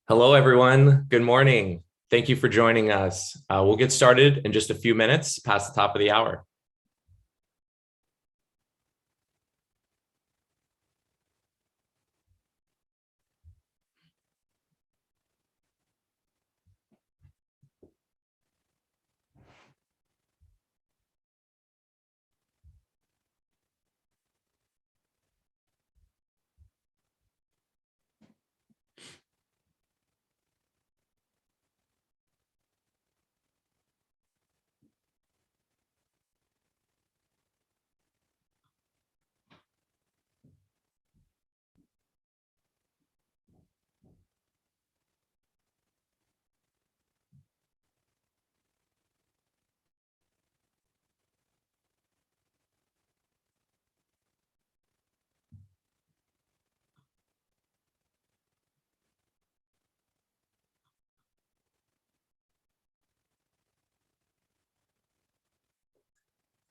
Hello, everyone. Good morning. Thank you for joining us. We'll get started in just a few minutes past the top of the hour.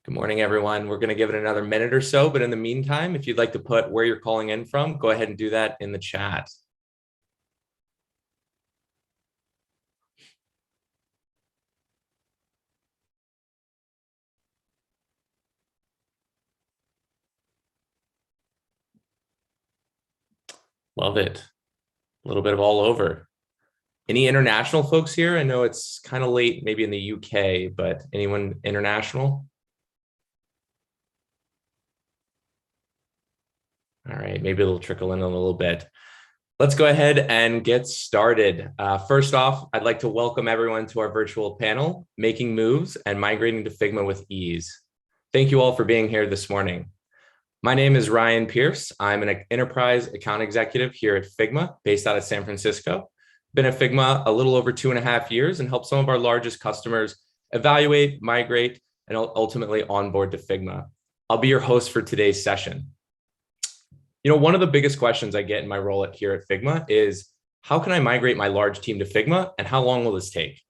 Good morning, everyone. We're going to give it another minute or so, but in the meantime, if you'd like to put where you're calling in from, go ahead and do that in the chat. Love it. A little bit of all over. Any international folks here? I know it's kind of late, maybe in the UK, but anyone international? All right, maybe it'll trickle in a little bit. Let's go ahead and get started. First off, I'd like to welcome everyone to our virtual panel, Making Moves and Migrating to Figma with Ease. Thank you all for being here this morning. My name is Ryan Pierce. I'm an enterprise account executive here at Figma, based out of San Francisco. Been at Figma a little over 2.5 years and helped some of our largest customers evaluate, migrate, and ultimately onboard to Figma. I'll be your host for today's session. You know, one of the biggest questions I get in my role here at Figma is, how can I migrate my large team to Figma and how long will this take?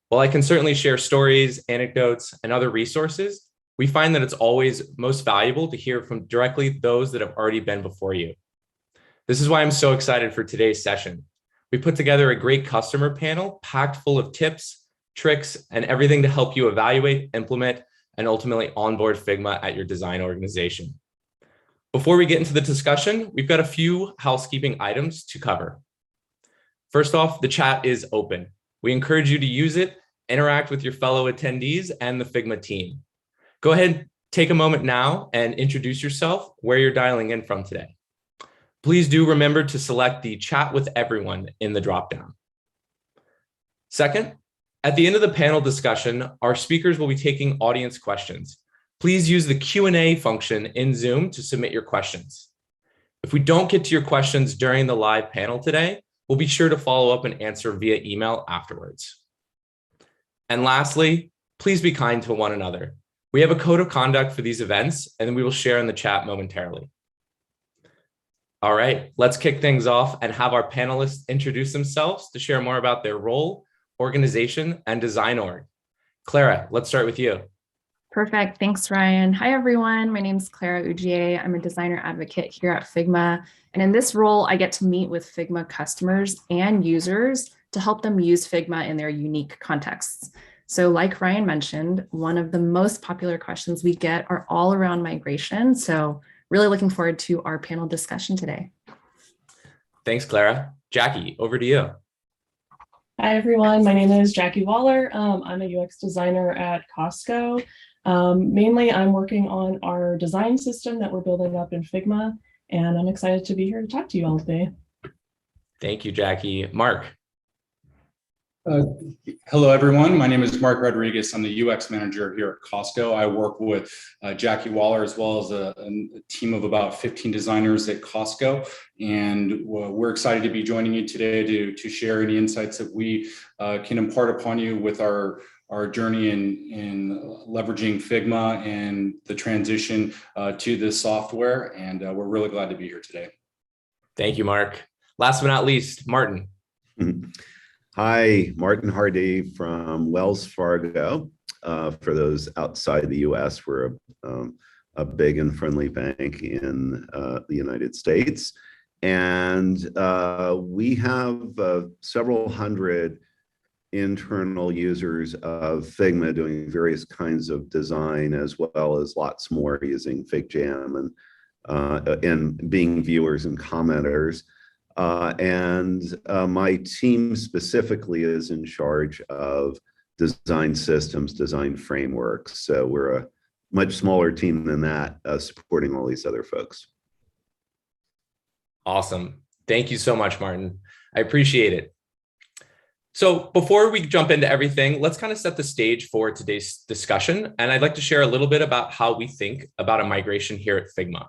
While I can certainly share stories, anecdotes, and other resources, we find that it's always most valuable to hear from directly those that have already been before you. This is why I'm so excited for today's session. We put together a great customer panel packed full of tips, tricks, and everything to help you evaluate, implement, and ultimately onboard Figma at your design organization. Before we get into the discussion, we've got a few housekeeping items to cover. First off, the chat is open. We encourage you to use it, interact with your fellow attendees and the Figma team. Go ahead, take a moment now and introduce yourself, where you're dialing in from today. Please do remember to select the chat with everyone in the dropdown. Second, at the end of the panel discussion, our speakers will be taking audience questions. Please use the Q&A function in Zoom to submit your questions. If we don't get to your questions during the live panel today, we'll be sure to follow up and answer via email afterwards. And lastly, please be kind to one another. We have a code of conduct for these events, and we will share in the chat momentarily. All right, let's kick things off and have our panelists introduce themselves to share more about their role, organization, and design org. Clara, let's start with you. Perfect. Thanks, Ryan. Hi, everyone. My name is Clara Ujier. I'm a designer advocate here at Figma. And in this role, I get to meet with Figma customers and users to help them use Figma in their unique contexts. So like Ryan mentioned, one of the most popular questions we get are all around migration. So really looking forward to our panel discussion today. Thanks, Clara. Jackie, over to you. Hi, everyone. My name is Jackie Waller. I'm a UX designer at Costco. Mainly, I'm working on our design system that we're building up in Figma, and I'm excited to be here to talk to you all today. Thank you, Jackie. Mark. Hello, everyone. My name is Mark Rodriguez. I'm the UX manager here at Costco. I work with Jackie Waller as well as a team of about 15 designers at Costco. And we're excited to be joining you today to share any insights that we can impart upon you with our journey in leveraging Figma and the transition to this software. And we're really glad to be here today. Thank you, Mark. Last but not least, Martin. Hi, Martin Hardy from Wells Fargo. For those outside the US, we're a big and friendly bank in the United States. And we have several hundred internal users of Figma doing various kinds of design, as well as lots more using FigJam and being viewers and commenters. My team specifically is in charge of design systems, design frameworks. So we're a much smaller team than that, supporting all these other folks. Awesome. Thank you so much, Martin. I appreciate it. So before we jump into everything, let's kind of set the stage for today's discussion. And I'd like to share a little bit about how we think about a migration here at Figma.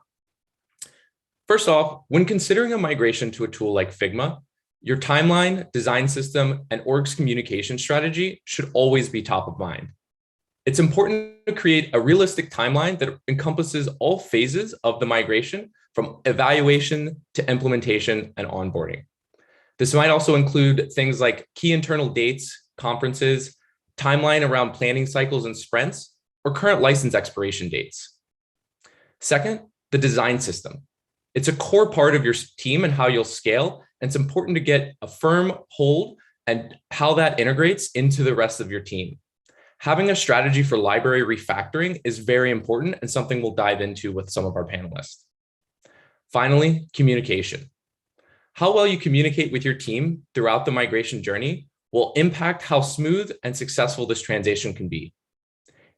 First off, when considering a migration to a tool like Figma, your timeline, design system, and org's communication strategy should always be top of mind. It's important to create a realistic timeline that encompasses all phases of the migration, from evaluation to implementation and onboarding. This might also include things like key internal dates, conferences, timeline around planning cycles and sprints, or current license expiration dates. Second, the design system. It's a core part of your team and how you'll scale, and it's important to get a firm hold and how that integrates into the rest of your team. Having a strategy for library refactoring is very important and something we'll dive into with some of our panelists. Finally, communication. How well you communicate with your team throughout the migration journey will impact how smooth and successful this transition can be.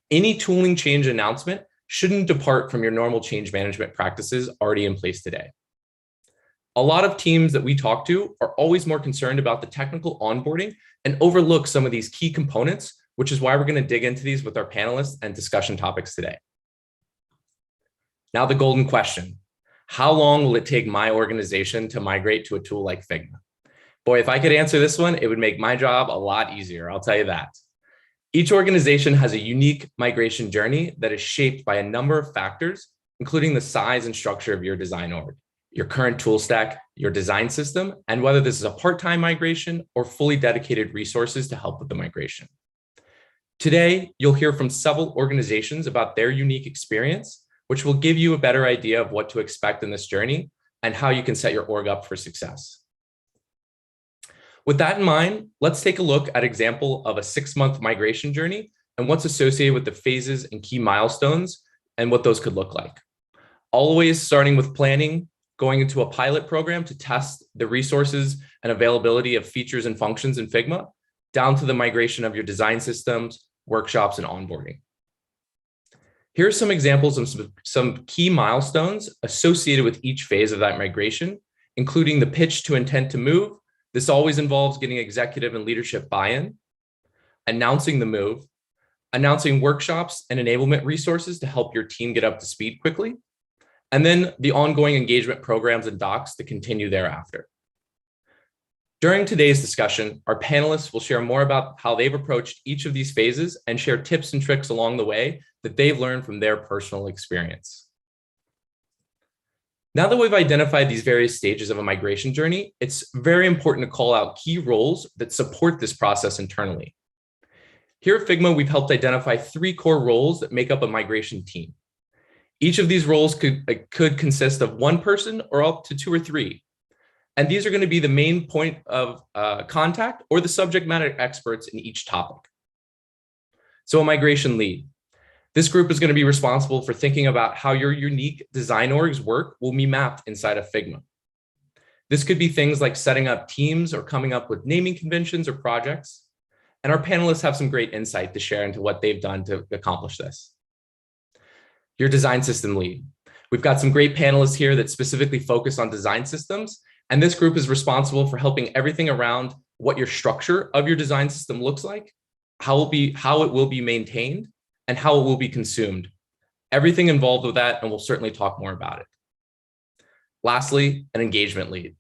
Any tooling change announcement shouldn't depart from your normal change management practices already in place today. A lot of teams that we talk to are always more concerned about the technical onboarding and overlook some of these key components, which is why we're going to dig into these with our panelists and discussion topics today. Now, the golden question. How long will it take my organization to migrate to a tool like Figma? Boy, if I could answer this one, it would make my job a lot easier, I'll tell you that. Each organization has a unique migration journey that is shaped by a number of factors, including the size and structure of your design org, your current tool stack, your design system, and whether this is a part-time migration or fully dedicated resources to help with the migration. Today, you'll hear from several organizations about their unique experience, which will give you a better idea of what to expect in this journey and how you can set your org up for success. With that in mind, let's take a look at an example of a 6-month migration journey and what's associated with the phases and key milestones and what those could look like. Always starting with planning, going into a pilot program to test the resources and availability of features and functions in Figma, down to the migration of your design systems, workshops, and onboarding. Here are some examples of some key milestones associated with each phase of that migration, including the pitch to intent to move. This always involves getting executive and leadership buy-in, announcing the move, announcing workshops and enablement resources to help your team get up to speed quickly, and then the ongoing engagement programs and docs to continue thereafter. During today's discussion, our panelists will share more about how they've approached each of these phases and share tips and tricks along the way that they've learned from their personal experience. Now that we've identified these various stages of a migration journey, it's very important to call out key roles that support this process internally. Here at Figma, we've helped identify 3 core roles that make up a migration team. Each of these roles could consist of 1 person or up to 2 or 3. And these are going to be the main point of contact or the subject matter experts in each topic. So a migration lead. This group is going to be responsible for thinking about how your unique design org's work will be mapped inside of Figma. This could be things like setting up teams or coming up with naming conventions or projects. And our panelists have some great insight to share into what they've done to accomplish this. Your design system lead. We've got some great panelists here that specifically focus on design systems. And this group is responsible for helping everything around what your structure of your design system looks like, how it will be maintained, and how it will be consumed. Everything involved with that, and we'll certainly talk more about it. Lastly, an engagement lead.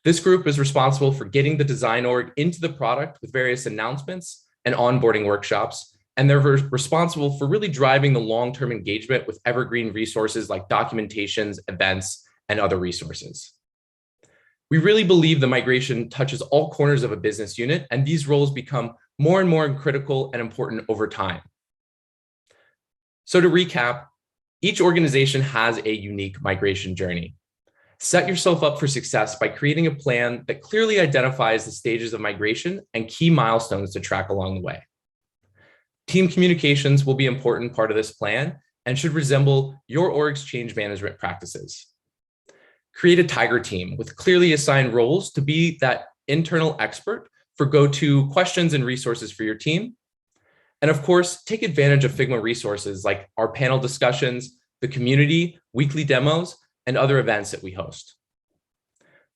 This group is responsible for getting the design org into the product with various announcements and onboarding workshops, and they're responsible for really driving the long-term engagement with evergreen resources like documentations, events, and other resources. We really believe the migration touches all corners of a business unit, and these roles become more and more critical and important over time. So to recap, each organization has a unique migration journey. Set yourself up for success by creating a plan that clearly identifies the stages of migration and key milestones to track along the way. Team communications will be an important part of this plan and should resemble your org's change management practices. Create a tiger team with clearly assigned roles to be that internal expert for go-to questions and resources for your team. And of course, take advantage of Figma resources like our panel discussions, the community, weekly demos, and other events that we host.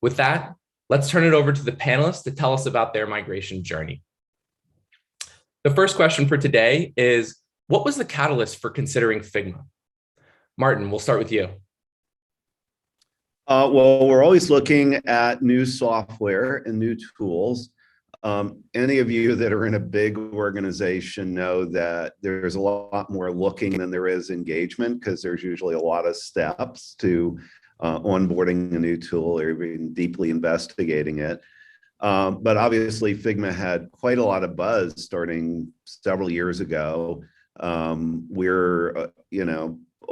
With that, let's turn it over to the panelists to tell us about their migration journey. The first question for today is, what was the catalyst for considering Figma? Martin, we'll start with you. Well, we're always looking at new software and new tools. Any of you that are in a big organization know that there's a lot more looking than there is engagement, because there's usually a lot of steps to onboarding a new tool or even deeply investigating it. But obviously Figma had quite a lot of buzz starting several years ago. We're,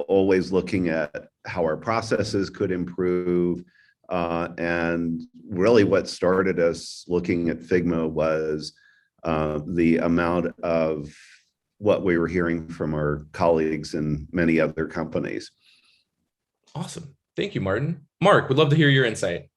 always looking at how our processes could improve. And really what started us looking at Figma was the amount of what we were hearing from our colleagues in many other companies. Awesome. Thank you, Martin. Mark, we'd love to hear your insight.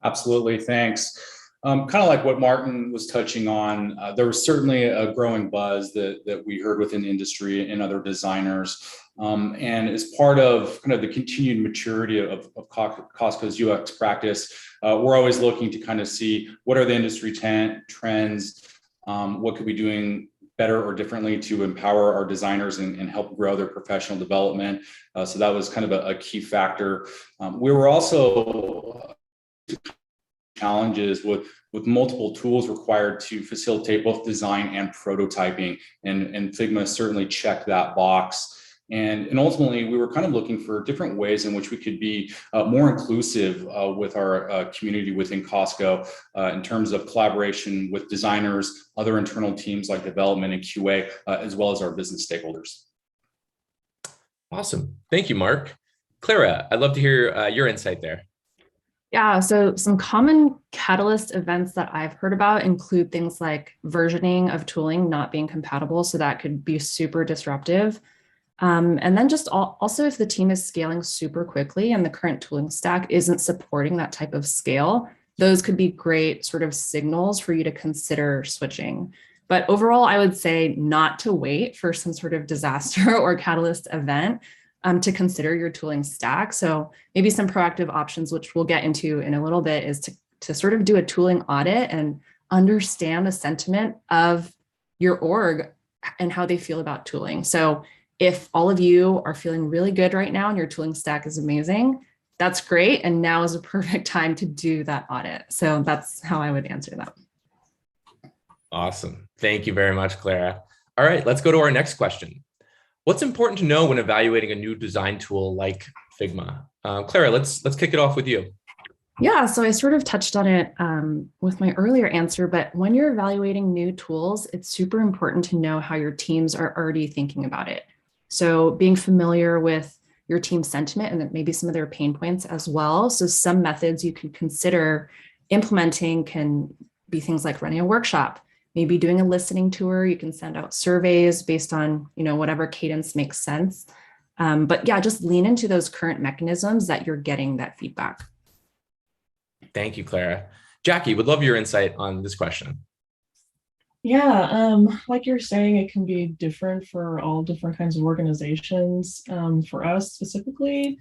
Absolutely, thanks. Kind of like what Martin was touching on, there was certainly a growing buzz that we heard within the industry and other designers. And as part of kind of the continued maturity of Costco's UX practice, we're always looking to kind of see what are the industry trends, what could we be doing better or differently to empower our designers and help grow their professional development. So that was kind of a key factor. We were also challenges with multiple tools required to facilitate both design and prototyping, and Figma certainly checked that box. And ultimately, we were kind of looking for different ways in which we could be more inclusive with our community within Costco in terms of collaboration with designers, other internal teams like development and QA, as well as our business stakeholders. Awesome. Thank you, Mark. Clara, I'd love to hear your insight there. Yeah, so some common catalyst events that I've heard about include things like versioning of tooling not being compatible, so that could be super disruptive. And then just also if the team is scaling super quickly and the current tooling stack isn't supporting that type of scale, those could be great sort of signals for you to consider switching. But overall, I would say not to wait for some sort of disaster or catalyst event to consider your tooling stack. So maybe some proactive options, which we'll get into in a little bit, is to sort of do a tooling audit and understand the sentiment of your org and how they feel about tooling. So if all of you are feeling really good right now and your tooling stack is amazing, that's great. And now is a perfect time to do that audit. So that's how I would answer that. Awesome. Thank you very much, Clara. All right, let's go to our next question. What's important to know when evaluating a new design tool like Figma? Clara, let's kick it off with you. Yeah, so I sort of touched on it with my earlier answer, but when you're evaluating new tools, it's super important to know how your teams are already thinking about it. So being familiar with your team's sentiment and maybe some of their pain points as well. So some methods you could consider implementing can be things like running a workshop, maybe doing a listening tour. You can send out surveys based on, whatever cadence makes sense. But yeah, just lean into those current mechanisms that you're getting that feedback. Thank you, Clara. Jackie, would love your insight on this question. Yeah, like you're saying, it can be different for all different kinds of organizations. For us specifically,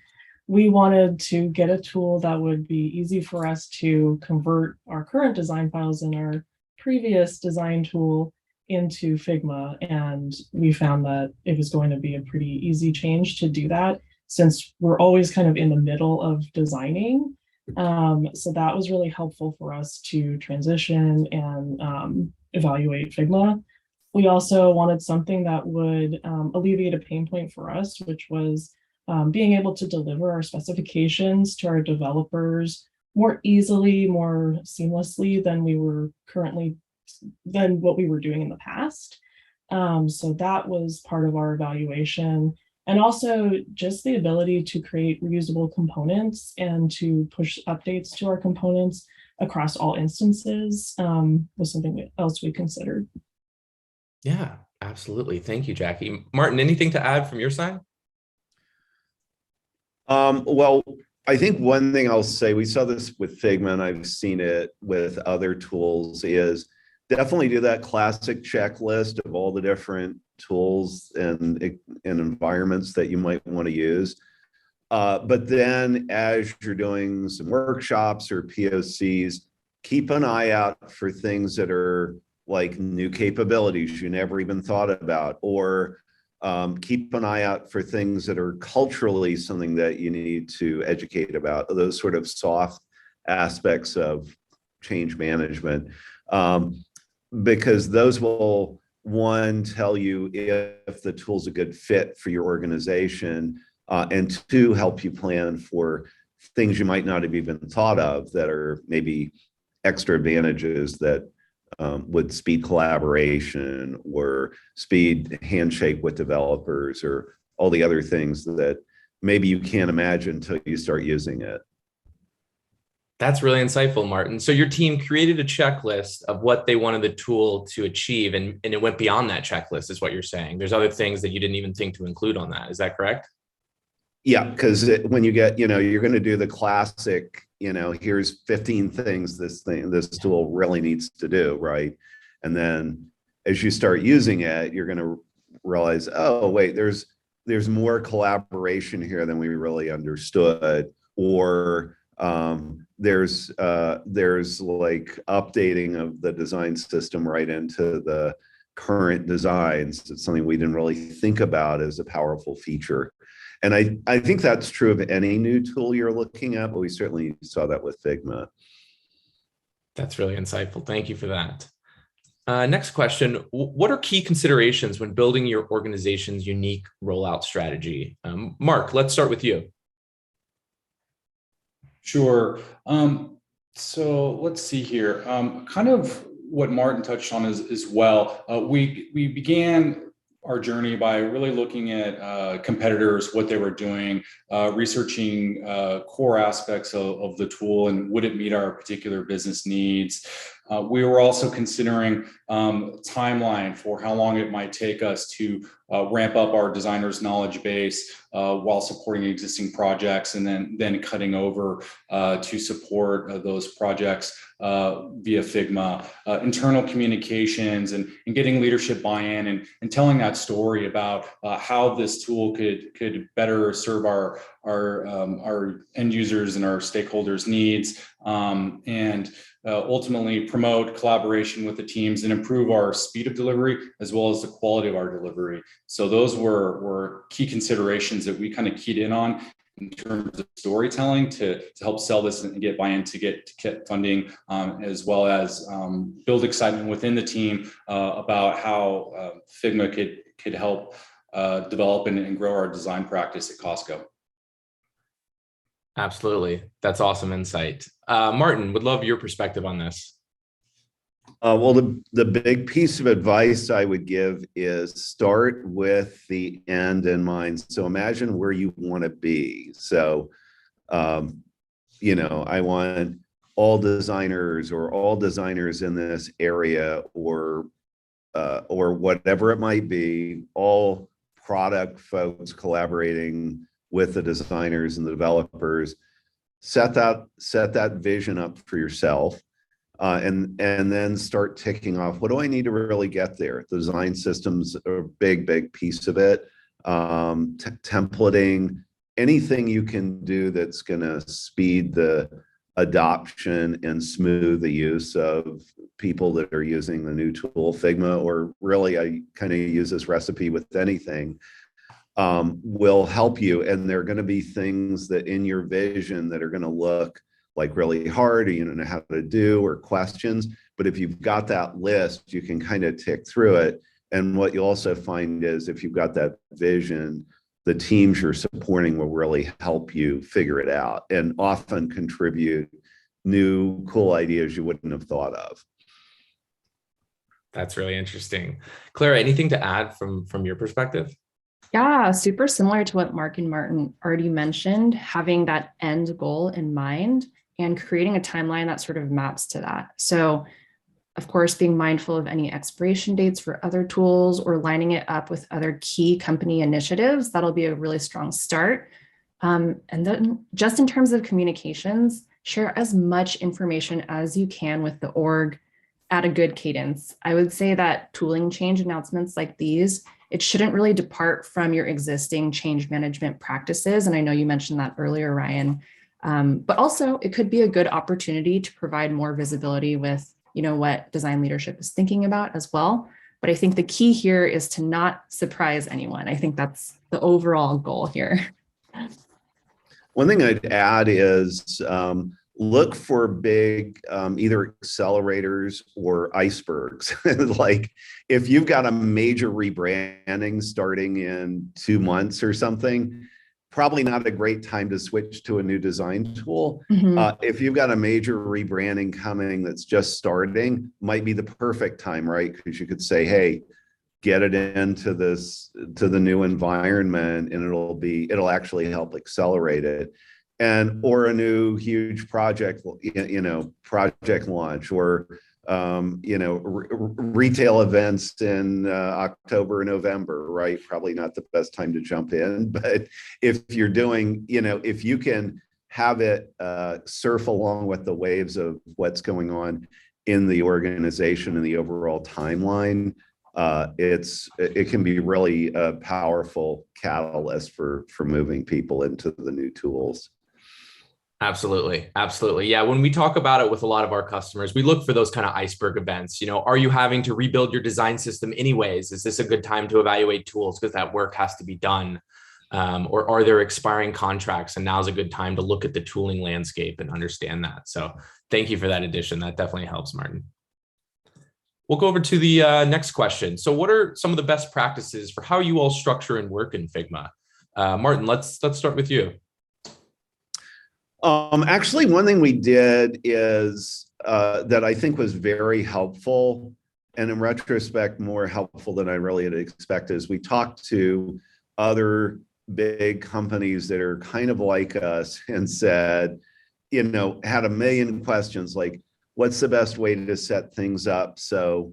we wanted to get a tool that would be easy for us to convert our current design files in our previous design tool into Figma. And we found that it was going to be a pretty easy change to do that, since we're always kind of in the middle of designing. So that was really helpful for us to transition and evaluate Figma. We also wanted something that would alleviate a pain point for us, which was being able to deliver our specifications to our developers more easily, more seamlessly than what we were doing in the past. So that was part of our evaluation. And also just the ability to create reusable components and to push updates to our components across all instances was something else we considered. Yeah, absolutely. Thank you, Jackie. Martin, anything to add from your side? Well, I think one thing I'll say, we saw this with Figma and I've seen it with other tools, is definitely do that classic checklist of all the different tools and environments that you might want to use. But then as you're doing some workshops or POCs, keep an eye out for things that are like new capabilities you never even thought about, or keep an eye out for things that are culturally something that you need to educate about, those sort of soft aspects of change management, because those will, one, tell you if the tool's a good fit for your organization, and two, help you plan for things you might not have even thought of that are maybe extra advantages that would speed collaboration or speed handshake with developers or all the other things that maybe you can't imagine until you start using it. That's really insightful, Martin. So your team created a checklist of what they wanted the tool to achieve, and it went beyond that checklist, is what you're saying. There's other things that you didn't even think to include on that. Is that correct? Yeah, because when you get, you're going to do the classic, here's 15 things this tool really needs to do, right? And then as you start using it, you're going to realize, oh, wait, there's more collaboration here than we really understood, or there's like updating of the design system right into the current designs. It's something we didn't really think about as a powerful feature. And I think that's true of any new tool you're looking at, but we certainly saw that with Figma. That's really insightful. Thank you for that. Next question. What are key considerations when building your organization's unique rollout strategy? Mark, let's start with you. Sure. So let's see here. Kind of what Martin touched on as well. We began our journey by really looking at competitors, what they were doing, researching core aspects of the tool and would it meet our particular business needs. We were also considering timeline for how long it might take us to ramp up our designers' knowledge base while supporting existing projects, and then cutting over to support those projects via Figma, internal communications, and getting leadership buy-in, and telling that story about how this tool could better serve our end users and our stakeholders' needs, and ultimately promote collaboration with the teams and improve our speed of delivery as well as the quality of our delivery. So those were key considerations that we kind of keyed in on in terms of storytelling to help sell this and get buy-in to get funding, as well as build excitement within the team about how Figma could help develop and grow our design practice at Costco. Absolutely. That's awesome insight. Martin, would love your perspective on this. Well, the big piece of advice I would give is start with the end in mind. So imagine where you want to be. So, I want all designers in this area, or whatever it might be, all product folks collaborating with the designers and the developers. Set that vision up for yourself, and then start ticking off, what do I need to really get there? The design system's a big piece of it. Templating, anything you can do that's going to speed the adoption and smooth the use of people that are using the new tool Figma, or really I kind of use this recipe with anything, will help you. And there are going to be things that in your vision that are going to look like really hard, or you don't know how to do, or questions. But if you've got that list, you can kind of tick through it. And what you also find is if you've got that vision, the teams you're supporting will really help you figure it out and often contribute new cool ideas you wouldn't have thought of. That's really interesting. Clara, anything to add from your perspective? Yeah, super similar to what Mark and Martin already mentioned, having that end goal in mind and creating a timeline that sort of maps to that. So, of course, being mindful of any expiration dates for other tools or lining it up with other key company initiatives, that'll be a really strong start. And then just in terms of communications, share as much information as you can with the org at a good cadence. I would say that tooling change announcements like these, it shouldn't really depart from your existing change management practices. And I know you mentioned that earlier, Ryan. But also it could be a good opportunity to provide more visibility with, what design leadership is thinking about as well. But I think the key here is to not surprise anyone. I think that's the overall goal here. One thing I'd add is look for big either accelerators or icebergs. Like if you've got a major rebranding starting in 2 months or something, probably not a great time to switch to a new design tool. If you've got a major rebranding coming that's just starting, might be the perfect time, right? Because you could say, hey, get it into to the new environment, and it'll actually help accelerate it. And or a new huge project, project launch, or retail events in October, November, right? Probably not the best time to jump in, but if you're doing, if you can have it surf along with the waves of what's going on in the organization and the overall timeline, it can be really a powerful catalyst for moving people into the new tools. Absolutely. Absolutely. Yeah. When we talk about it with a lot of our customers, we look for those kind of iceberg events. Are you having to rebuild your design system anyways? Is this a good time to evaluate tools because that work has to be done? Or are there expiring contracts? And now's a good time to look at the tooling landscape and understand that. So thank you for that addition. That definitely helps, Martin. We'll go over to the next question. So what are some of the best practices for how you all structure and work in Figma? Martin, let's start with you. Actually, one thing we did is that I think was very helpful, and in retrospect, more helpful than I really had expected, is we talked to other big companies that are kind of like us and said, had a million questions like, what's the best way to set things up so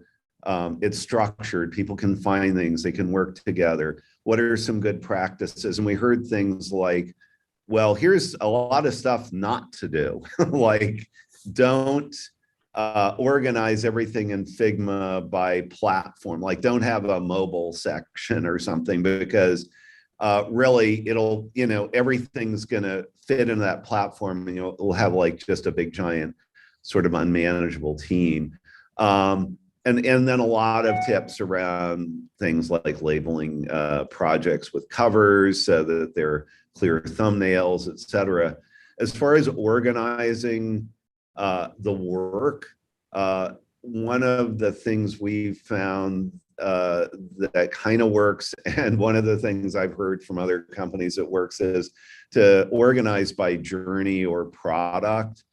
it's structured, people can find things, they can work together? What are some good practices? And we heard things like, well, here's a lot of stuff not to do. Like, don't organize everything in Figma by platform. Like, don't have a mobile section or something, because really it'll, everything's going to fit into that platform, and it'll have like just a big giant sort of unmanageable team. And then a lot of tips around things like labeling projects with covers so that they're clear thumbnails, et cetera. As far as organizing the work, one of the things we've found that kind of works, and one of the things I've heard from other companies that works, is to organize by journey or product,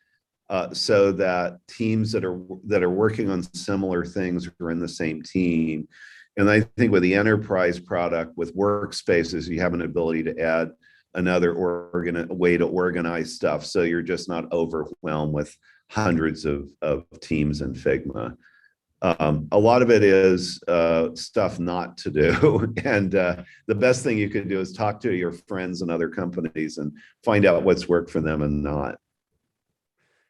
so that teams that are working on similar things are in the same team. And I think with the enterprise product, with workspaces, you have an ability to add another way to organize stuff, so you're just not overwhelmed with hundreds of teams in Figma. A lot of it is stuff not to do, and the best thing you can do is talk to your friends and other companies and find out what's worked for them and not.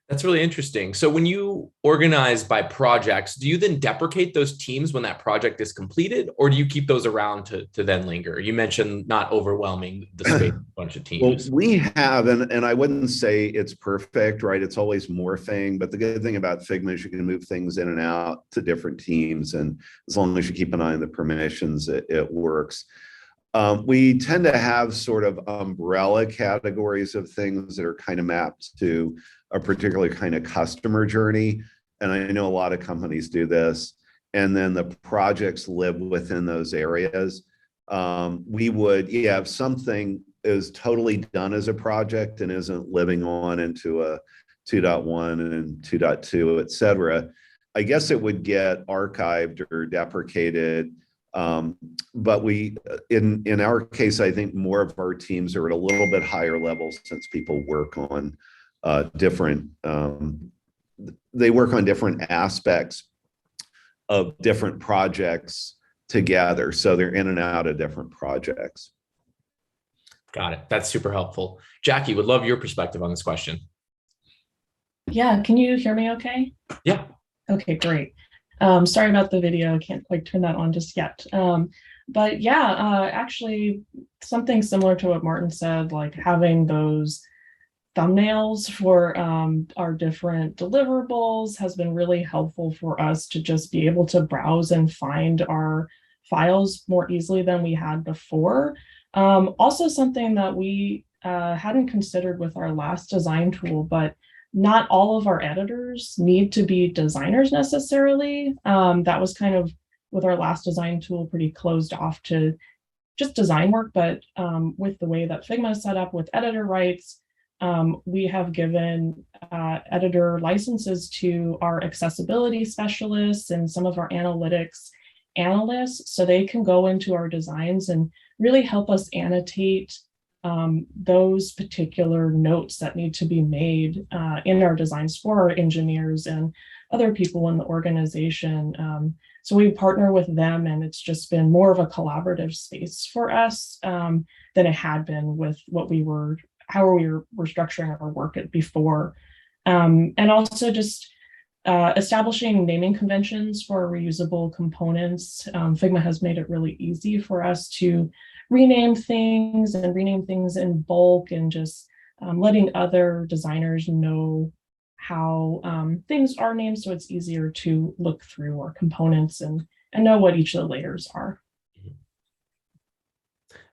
That's really interesting. So when you organize by projects, do you then deprecate those teams when that project is completed, or do you keep those around to then linger? You mentioned not overwhelming the space of a bunch of teams. Well, we have, and I wouldn't say it's perfect, right? It's always morphing, but the good thing about Figma is you can move things in and out to different teams, and as long as you keep an eye on the permissions, it works. We tend to have sort of umbrella categories of things that are kind of mapped to a particular kind of customer journey. And I know a lot of companies do this. And then the projects live within those areas. We would, if something is totally done as a project and isn't living on into a 2.1 and 2.2, et cetera, I guess it would get archived or deprecated But in our case, I think more of our teams are at a little bit higher level since people work on different aspects of different projects together. So they're in and out of different projects. Got it. That's super helpful. Jackie, would love your perspective on this question. Yeah, can you hear me okay? Yeah. Okay, great. Sorry about the video. I can't quite turn that on just yet. But yeah, actually something similar to what Martin said, like having those thumbnails for our different deliverables has been really helpful for us to just be able to browse and find our files more easily than we had before. Also something that we hadn't considered with our last design tool, but not all of our editors need to be designers necessarily. That was kind of, with our last design tool, pretty closed off to just design work. But with the way that Figma is set up with editor rights, we have given editor licenses to our accessibility specialists and some of our analytics analysts, so they can go into our designs and really help us annotate those particular notes that need to be made in our designs for our engineers and other people in the organization. So we partner with them, and it's just been more of a collaborative space for us than it had been with how we were structuring our work before. And also just establishing naming conventions for reusable components. Figma has made it really easy for us to rename things in bulk, and just letting other designers know how things are named, so it's easier to look through our components and know what each of the layers are.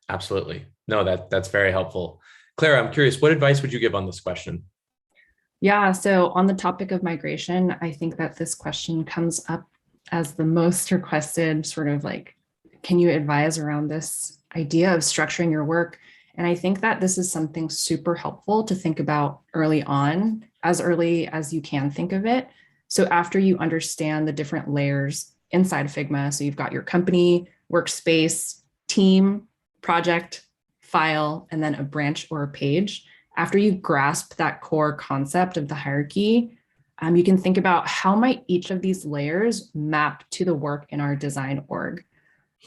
Absolutely. No, that's very helpful. Clara, I'm curious, what advice would you give on this question? Yeah, so on the topic of migration, I think that this question comes up as the most requested, sort of like, can you advise around this idea of structuring your work? And I think that this is something super helpful to think about early on, as early as you can think of it. So after you understand the different layers inside Figma, so you've got your company, workspace, team, project, file, and then a branch or a page. After you grasp that core concept of the hierarchy, you can think about how might each of these layers map to the work in our design org.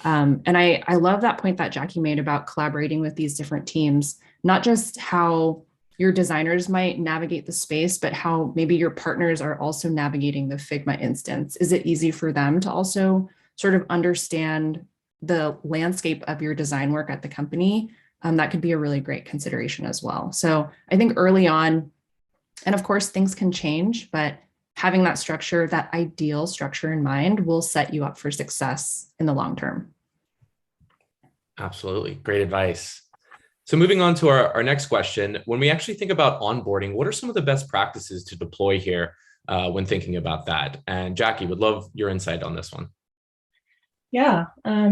And I love that point that Jackie made about collaborating with these different teams, not just how your designers might navigate the space, but how maybe your partners are also navigating the Figma instance. Is it easy for them to also sort of understand the landscape of your design work at the company? That could be a really great consideration as well. So I think early on, and of course things can change, but having that structure, that ideal structure in mind, will set you up for success in the long term. Absolutely. Great advice. So moving on to our next question, when we actually think about onboarding, what are some of the best practices to deploy here when thinking about that? And Jackie, would love your insight on this one. Yeah,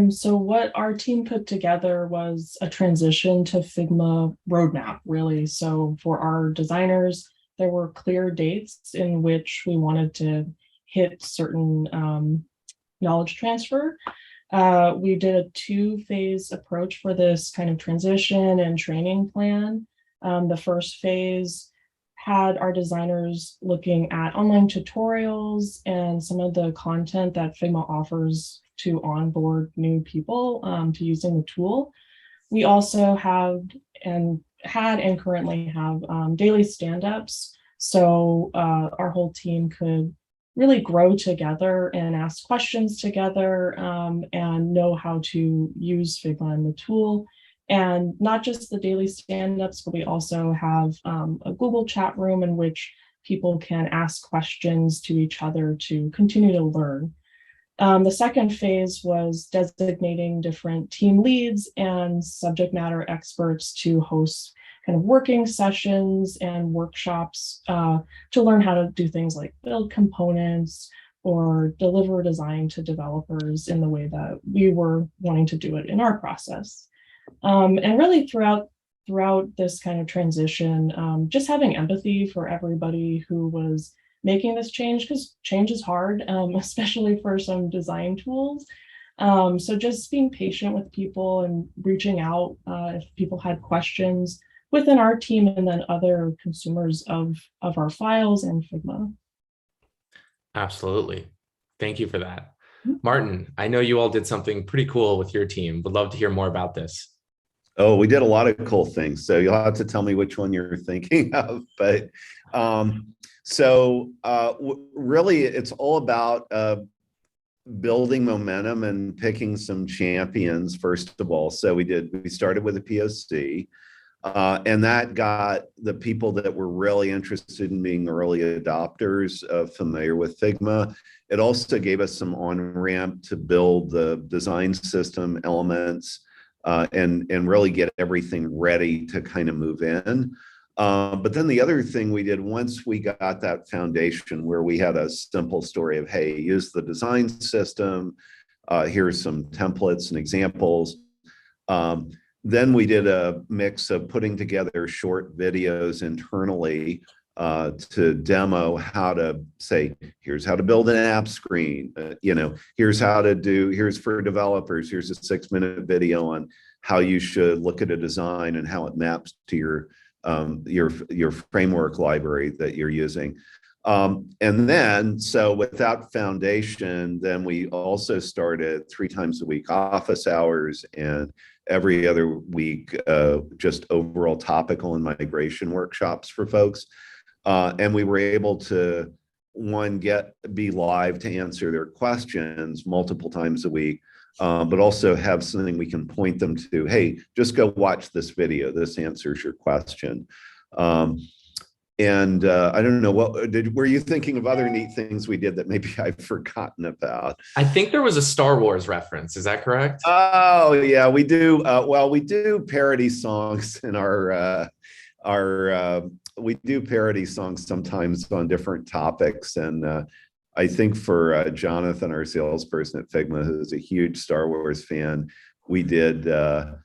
so what our team put together was a transition to Figma roadmap, really. So for our designers, there were clear dates in which we wanted to hit certain knowledge transfer. We did a 2-phase approach for this kind of transition and training plan. The first phase had our designers looking at online tutorials and some of the content that Figma offers to onboard new people to using the tool. We also had and currently have daily stand-ups, so our whole team could really grow together and ask questions together and know how to use Figma and the tool. And not just the daily stand-ups, but we also have a Google chat room in which people can ask questions to each other to continue to learn. The second phase was designating different team leads and subject matter experts to host kind of working sessions and workshops to learn how to do things like build components or deliver design to developers in the way that we were wanting to do it in our process. And really throughout this kind of transition, just having empathy for everybody who was making this change, because change is hard, especially for some design tools. So just being patient with people and reaching out if people had questions within our team and then other consumers of our files and Figma. Absolutely. Thank you for that. Martin, I know you all did something pretty cool with your team. Would love to hear more about this. Oh, we did a lot of cool things. So you'll have to tell me which one you're thinking of. But really, it's all about building momentum and picking some champions, first of all. So we started with a POC. And that got the people that were really interested in being early adopters familiar with Figma. It also gave us some on-ramp to build the design system elements and really get everything ready to kind of move in. But then the other thing we did once we got that foundation where we had a simple story of, hey, use the design system, here's some templates and examples. Then we did a mix of putting together short videos internally to demo how to say, here's how to build an app screen, here's for developers, here's a 6-minute video on how you should look at a design and how it maps to your framework library that you're using. And then, so with that foundation, then we also started 3 times a week office hours and every other week, just overall topical and migration workshops for folks. And we were able to, be live to answer their questions multiple times a week, but also have something we can point them to. Hey, just go watch this video. This answers your question. And I don't know, were you thinking of other neat things we did that maybe I've forgotten about? I think there was a Star Wars reference. Is that correct? Oh yeah, we do. We do parody songs in we do parody songs sometimes on different topics. And I think for Jonathan, our salesperson at Figma, who's a huge Star Wars fan, we did the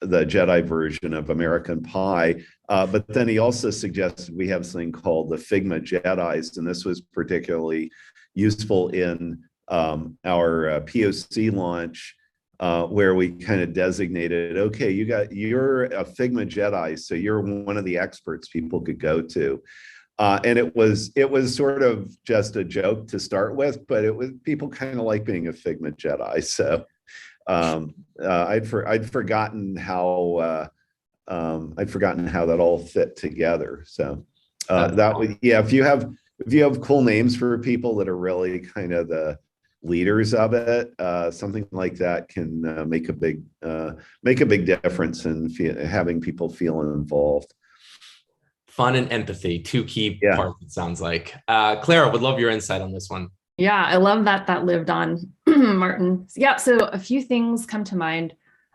Jedi version of American Pie. But then he also suggested we have something called the Figma Jedis, and this was particularly useful in our POC launch, where we kind of designated, okay, you're a Figma Jedi, so you're one of the experts people could go to. And it was sort of just a joke to start with, but people kind of like being a Figma Jedi. So I'd forgotten how that all fit together. So that would, yeah, if you have cool names for people that are really kind of the leaders of it, something like that can make a big difference in having people feel involved. Fun and empathy, 2 key parts, it sounds like. Clara, would love your insight on this one. Yeah, I love that lived on, Martin. Yeah, so a few things come to mind.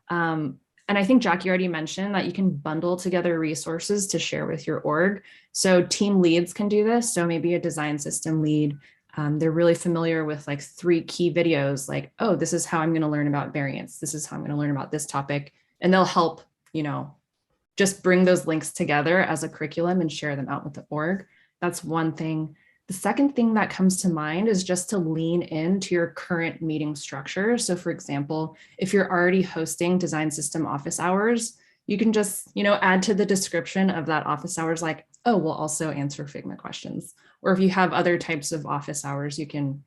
And I think Jackie already mentioned that you can bundle together resources to share with your org. So team leads can do this. So maybe a design system lead, they're really familiar with like 3 key videos, like, oh, this is how I'm going to learn about variants. This is how I'm going to learn about this topic. And they'll help, just bring those links together as a curriculum and share them out with the org. That's one thing. The second thing that comes to mind is just to lean into your current meeting structure. So for example, if you're already hosting design system office hours, you can just, add to the description of that office hours, like, oh, we'll also answer Figma questions. Or if you have other types of office hours, you can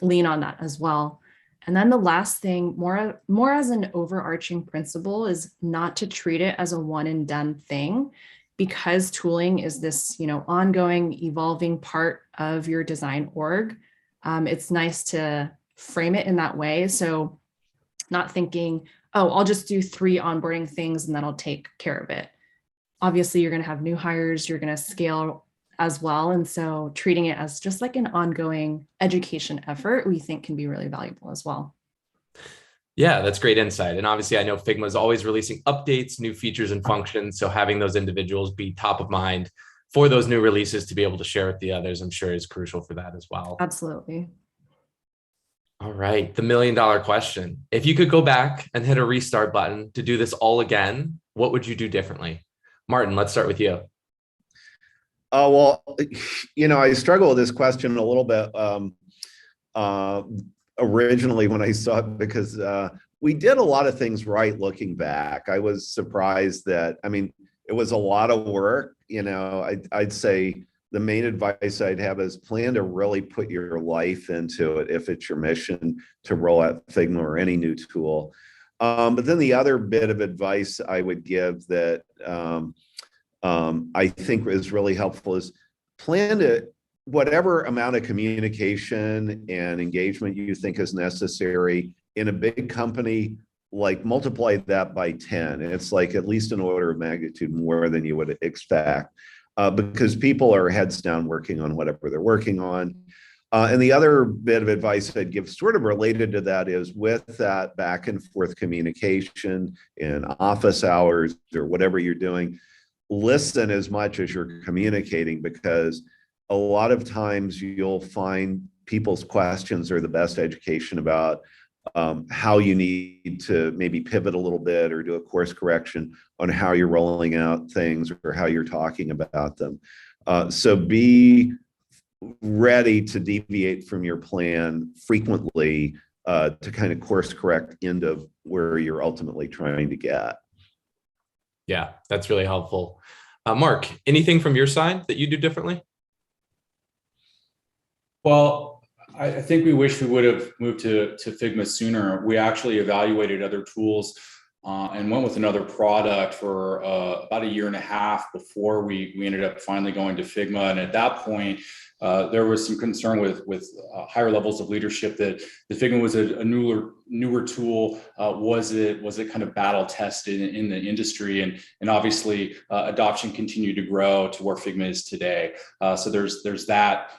lean on that as well. And then the last thing, more as an overarching principle, is not to treat it as a one and done thing, because tooling is this, ongoing, evolving part of your design org. It's nice to frame it in that way. So not thinking, oh, I'll just do 3 onboarding things and then I'll take care of it. Obviously, you're going to have new hires, you're going to scale as well. And so treating it as just like an ongoing education effort, we think can be really valuable as well. Yeah, that's great insight. And obviously, I know Figma is always releasing updates, new features and functions. So having those individuals be top of mind for those new releases to be able to share with the others, I'm sure is crucial for that as well. Absolutely. All right, the $1 million question. If you could go back and hit a restart button to do this all again, what would you do differently? Martin, let's start with you. Well, I struggle with this question a little bit. originally when I saw it because we did a lot of things right looking back. I was surprised that, I mean, it was a lot of work. I'd say the main advice I'd have is plan to really put your life into it if it's your mission to roll out Figma or any new tool. But then the other bit of advice I would give that I think is really helpful is plan to whatever amount of communication and engagement you think is necessary in a big company, like multiply that by 10. It's like at least an order of magnitude more than you would expect because people are heads down working on whatever they're working on. And the other bit of advice I'd give sort of related to that is with that back and forth communication in office hours or whatever you're doing, listen as much as you're communicating, because a lot of times you'll find people's questions are the best education about how you need to maybe pivot a little bit or do a course correction on how you're rolling out things or how you're talking about them. So be ready to deviate from your plan frequently to kind of course correct into where you're ultimately trying to get. Yeah, that's really helpful. Mark, anything from your side that you do differently? Well, I think we wish we would have moved to Figma sooner. We actually evaluated other tools and went with another product for about a year and a half before we ended up finally going to Figma. And at that point, there was some concern with higher levels of leadership that the Figma was a newer tool. Was it kind of battle tested in the industry? And obviously adoption continued to grow to where Figma is today. So there's that.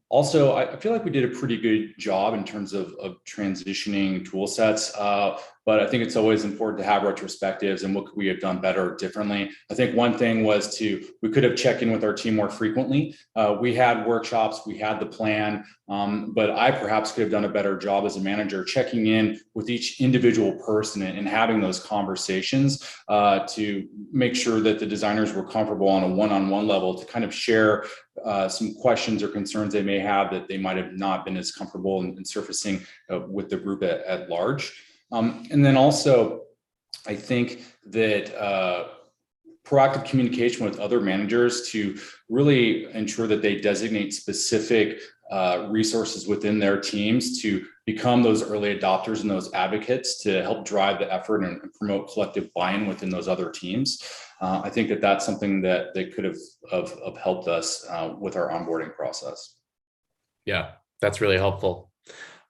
Also, I feel like we did a pretty good job in terms of transitioning tool sets, but I think it's always important to have retrospectives and what could we have done better or differently. I think one thing was we could have checked in with our team more frequently. We had workshops, we had the plan, but I perhaps could have done a better job as a manager checking in with each individual person and having those conversations to make sure that the designers were comfortable on a one-on-one level to kind of share some questions or concerns they may have that they might have not been as comfortable in surfacing with the group at large. And then also, I think that proactive communication with other managers to really ensure that they designate specific resources within their teams to become those early adopters and those advocates to help drive the effort and promote collective buy-in within those other teams. I think that that's something that they could have helped us with our onboarding process. Yeah, that's really helpful.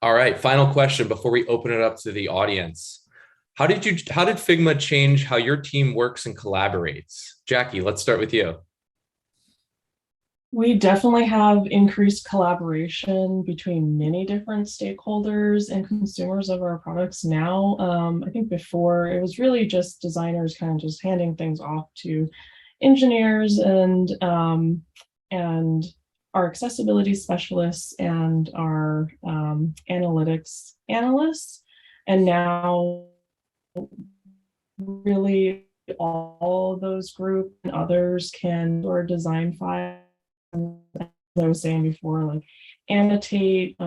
All right, final question before we open it up to the audience. How did Figma change how your team works and collaborates? Jackie, let's start with you. We definitely have increased collaboration between many different stakeholders and consumers of our products now. I think before it was really just designers kind of just handing things off to engineers and our accessibility specialists and our analytics analysts. And now really all those groups and others can store design files, as I was saying before, like annotate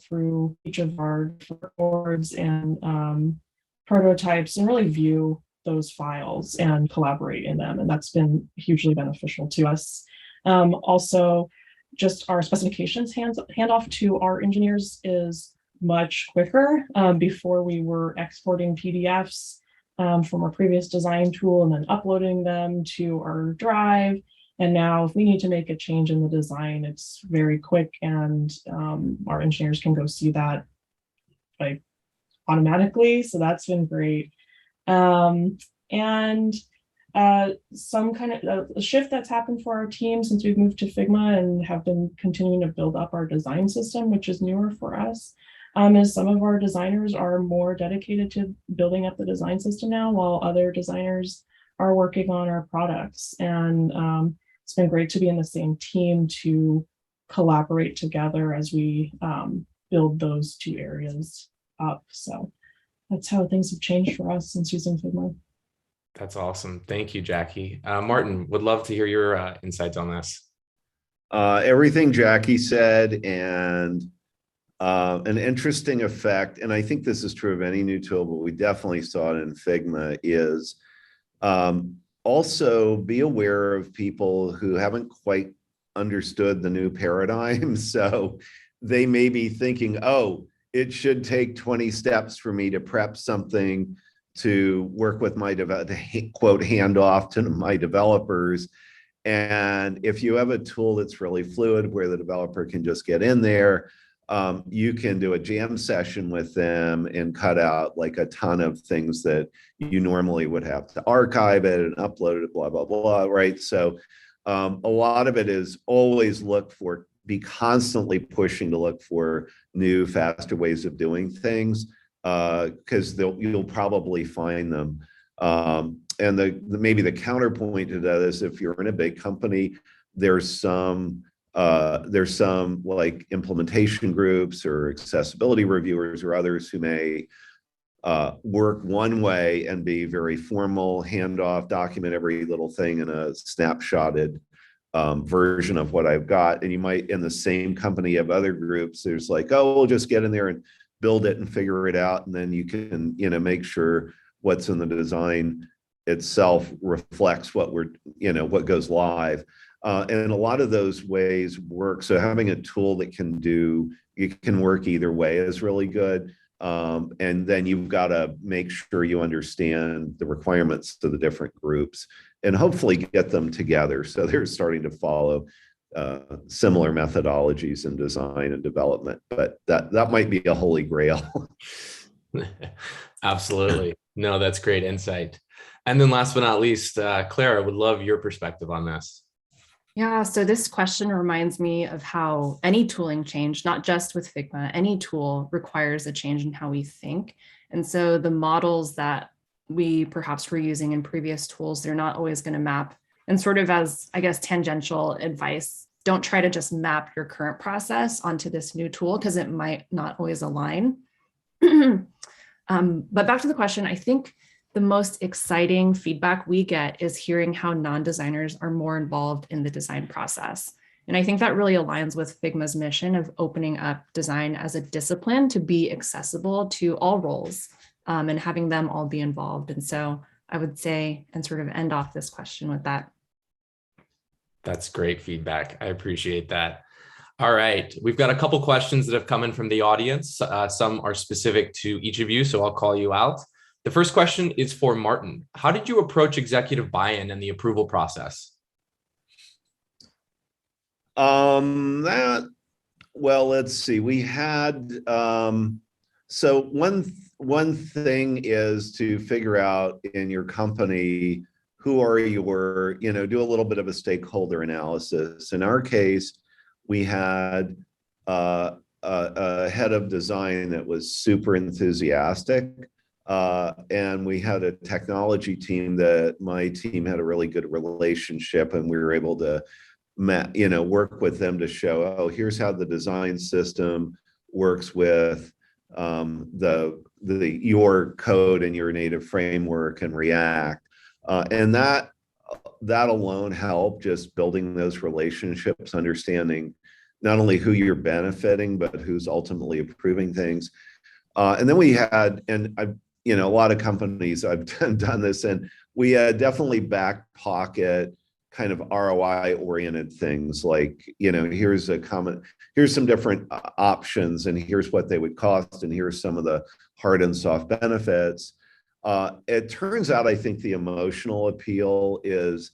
through each of our boards and prototypes and really view those files and collaborate in them. And that's been hugely beneficial to us. Also, just our specifications handoff to our engineers is much quicker. Before we were exporting PDFs from our previous design tool and then uploading them to our drive. And now if we need to make a change in the design, it's very quick and our engineers can go see that like automatically. So that's been great. Some kind of a shift that's happened for our team since we've moved to Figma and have been continuing to build up our design system, which is newer for us, is some of our designers are more dedicated to building up the design system now, while other designers are working on our products. And it's been great to be in the same team to collaborate together as we build those two areas up. So that's how things have changed for us since using Figma. That's awesome. Thank you, Jackie. Martin, would love to hear your insights on this. Everything Jackie said, and An interesting effect, and I think this is true of any new tool, but we definitely saw it in Figma, is also be aware of people who haven't quite understood the new paradigm. So they may be thinking, oh, it should take 20 steps for me to prep something to work with my quote handoff to my developers. And if you have a tool that's really fluid where the developer can just get in there, you can do a jam session with them and cut out like a ton of things that you normally would have to archive it and upload it, blah, blah, blah, right? So a lot of it is always be constantly pushing to look for new, faster ways of doing things, because you'll probably find them. And maybe the counterpoint to that is if you're in a big company, there's some like implementation groups or accessibility reviewers or others who may work one way and be very formal, handoff, document every little thing in a snapshotted version of what I've got. And you might, in the same company, have other groups. There's like, oh, we'll just get in there and build it and figure it out. And then you can, make sure what's in the design itself reflects what what goes live. And a lot of those ways work. So having a tool that can work either way is really good. And then you've got to make sure you understand the requirements to the different groups and hopefully get them together so they're starting to follow similar methodologies in design and development. But that might be a holy grail. Absolutely. No, that's great insight. And then last but not least, Clara, I would love your perspective on this. Yeah, so this question reminds me of how any tooling change, not just with Figma, any tool requires a change in how we think. And so the models that we perhaps were using in previous tools, they're not always going to map. And sort of as, I guess, tangential advice, don't try to just map your current process onto this new tool because it might not always align. But back to the question, I think the most exciting feedback we get is hearing how non-designers are more involved in the design process. And I think that really aligns with Figma's mission of opening up design as a discipline to be accessible to all roles and having them all be involved. And so I would say, and sort of end off this question with that. That's great feedback. I appreciate that. All right, we've got a couple questions that have come in from the audience. Some are specific to each of you, so I'll call you out. The first question is for Martin. How did you approach executive buy-in and the approval process? Well, let's see. We had so one thing is to figure out in your company who are your, do a little bit of a stakeholder analysis. In our case, we had a head of design that was super enthusiastic. And we had a technology team that my team had a really good relationship, and we were able to, work with them to show, oh, here's how the design system works with your code and your native framework and React, and that alone helped, just building those relationships, understanding not only who you're benefiting but who's ultimately approving things. And then we had, and I, a lot of companies I've done this, and we had definitely back pocket kind of ROI oriented things like, here's some different options, and here's what they would cost, and here's some of the hard and soft benefits. It turns out, I think the emotional appeal is,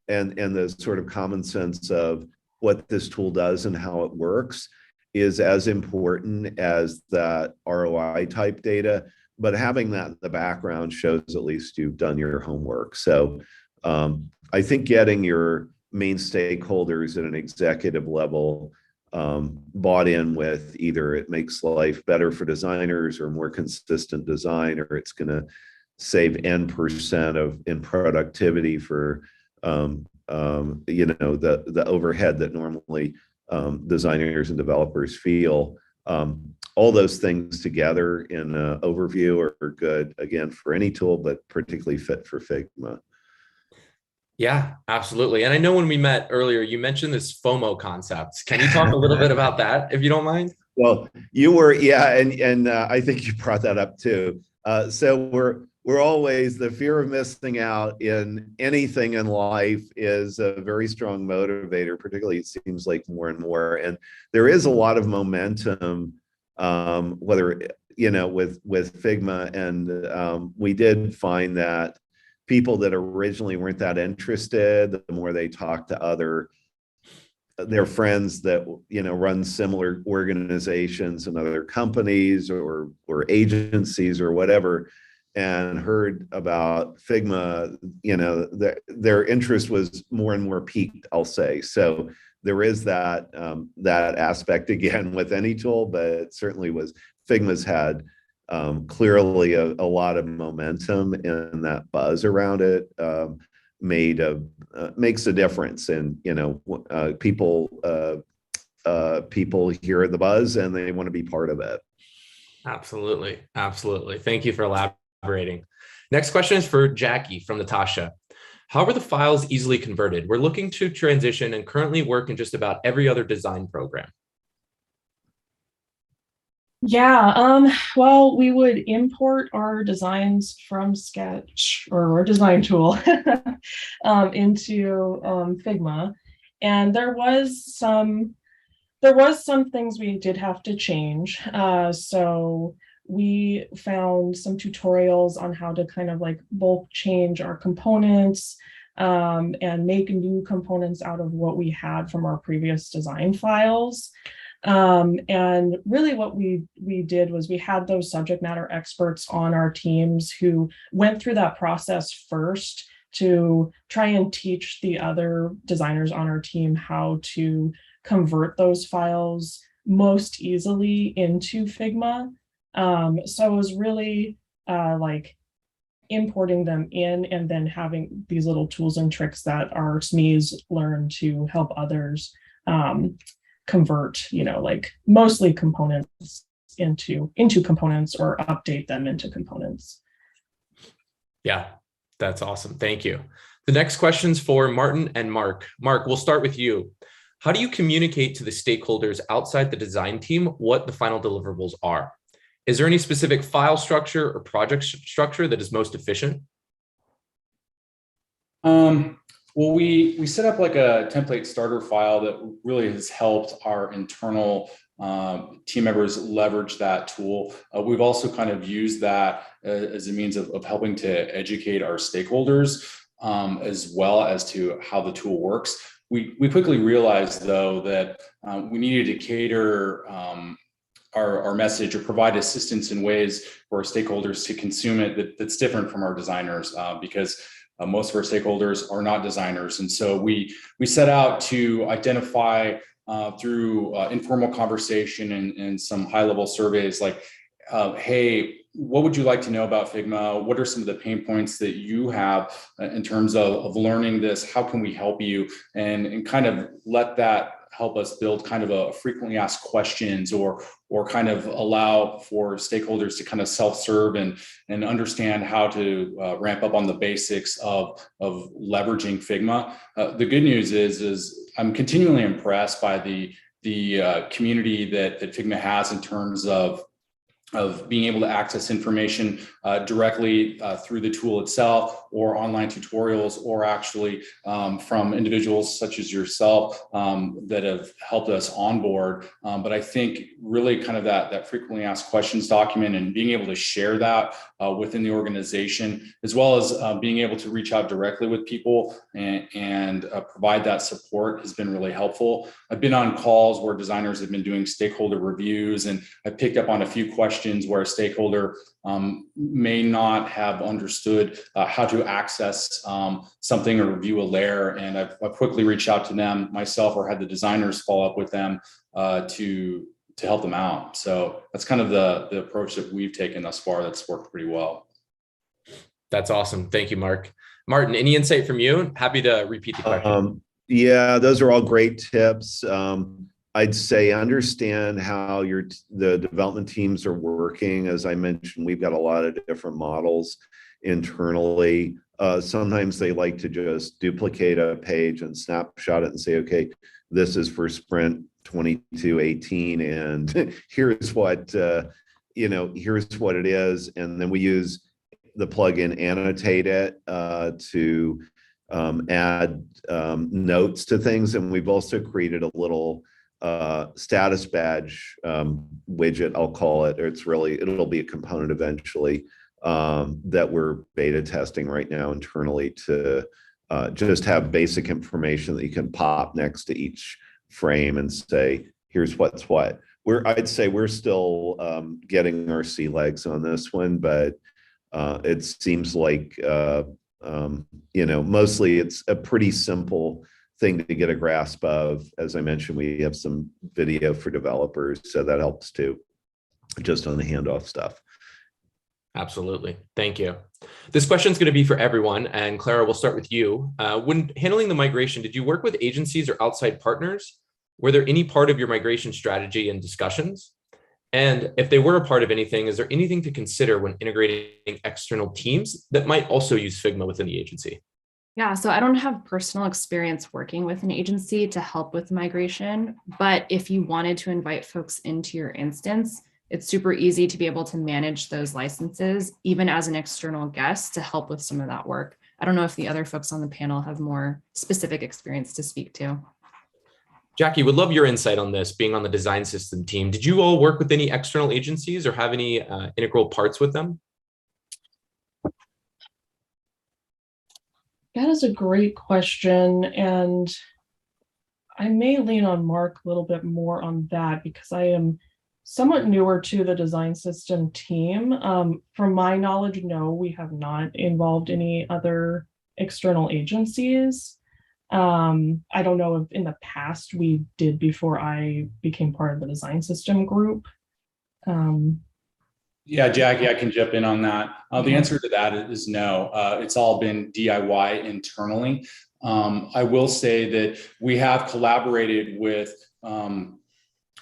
and the sort of common sense of what this tool does and how it works is as important as that ROI type data. But having that in the background shows at least you've done your homework. So I think getting your main stakeholders at an executive level bought in with either it makes life better for designers or more consistent design, or it's going to save N% in productivity for the overhead that normally designers and developers feel. All those things together in an overview are good, again, for any tool, but particularly fit for Figma. Yeah, absolutely. And I know when we met earlier, you mentioned this FOMO concept. Can you talk a little bit about that, if you don't mind? Well, you were, yeah, and I think you brought that up too. So we're always, the fear of missing out in anything in life is a very strong motivator, particularly it seems like more and more. And there is a lot of momentum, whether, with Figma. And we did find that people that originally weren't that interested, the more they talk to their friends that run similar organizations and other companies or agencies or whatever, and heard about Figma, their interest was more and more piqued, I'll say. So there is that aspect again with any tool, but it certainly was, Figma's had clearly a lot of momentum, and that buzz around it makes a difference. And people hear the buzz and they want to be part of it. Absolutely. Thank you for elaborating. Next question is for Jackie from Natasha. How are the files easily converted? We're looking to transition and currently work in just about every other design program. Yeah, well, we would import our designs from Sketch or our design tool into Figma. And there was some things we did have to change. So we found some tutorials on how to kind of like bulk change our components and make new components out of what we had from our previous design files. And really what we did was we had those subject matter experts on our teams who went through that process first to try and teach the other designers on our team how to convert those files most easily into Figma. So it was really like importing them in and then having these little tools and tricks that our SMEs learn to help others convert, like mostly components into components or update them into components. Yeah, that's awesome. Thank you. The next question's for Martin and Mark. Mark, we'll start with you. How do you communicate to the stakeholders outside the design team what the final deliverables are? Is there any specific file structure or project structure that is most efficient? Well, we set up like a template starter file that really has helped our internal team members leverage that tool. We've also kind of used that as a means of helping to educate our stakeholders as well as to how the tool works. We quickly realized, though, that we needed to cater our message or provide assistance in ways for our stakeholders to consume it that's different from our designers, because most of our stakeholders are not designers. And so we set out to identify through informal conversation and some high-level surveys like, hey, what would you like to know about Figma? What are some of the pain points that you have in terms of learning this? How can we help you? And kind of let that help us build kind of a frequently asked questions or kind of allow for stakeholders to kind of self-serve and understand how to ramp up on the basics of leveraging Figma. The good news is I'm continually impressed by the community that Figma has in terms of being able to access information directly through the tool itself or online tutorials, or actually from individuals such as yourself that have helped us onboard. But I think really kind of that frequently asked questions document and being able to share that within the organization, as well as being able to reach out directly with people and provide that support has been really helpful. I've been on calls where designers have been doing stakeholder reviews, and I picked up on a few questions where a stakeholder may not have understood how to access something or review a layer. And I've quickly reached out to them myself or had the designers follow up with them to help them out. So that's kind of the approach that we've taken thus far that's worked pretty well. That's awesome. Thank you, Mark. Martin, any insight from you? Happy to repeat the question. Yeah, those are all great tips. I'd say understand how the development teams are working. As I mentioned, we've got a lot of different models internally. Sometimes they like to just duplicate a page and snapshot it and say, okay, this is for sprint 2218, and here's what here's what it is. And then we use the plugin Annotate It to add notes to things. And we've also created a little status badge widget, I'll call it. It'll be a component eventually that we're beta testing right now internally to just have basic information that you can pop next to each frame and say, here's what's what. I'd say we're still getting our sea legs on this one, but it seems like mostly it's a pretty simple thing to get a grasp of. As I mentioned, we have some video for developers, so that helps too, just on the handoff stuff. Absolutely. Thank you. This question is going to be for everyone. And Clara, we'll start with you. When handling the migration, did you work with agencies or outside partners? Were there any part of your migration strategy and discussions? And if they were a part of anything, is there anything to consider when integrating external teams that might also use Figma within the agency? Yeah, so I don't have personal experience working with an agency to help with migration, but if you wanted to invite folks into your instance, it's super easy to be able to manage those licenses, even as an external guest, to help with some of that work. I don't know if the other folks on the panel have more specific experience to speak to. Jackie, would love your insight on this, being on the design system team. Did you all work with any external agencies or have any integral parts with them? That is a great question. And I may lean on Mark a little bit more on that because I am somewhat newer to the design system team. From my knowledge, no, we have not involved any other external agencies. I don't know if in the past we did before I became part of the design system group. Yeah, Jackie, I can jump in on that. The answer to that is no. It's all been DIY internally. I will say that we have collaborated with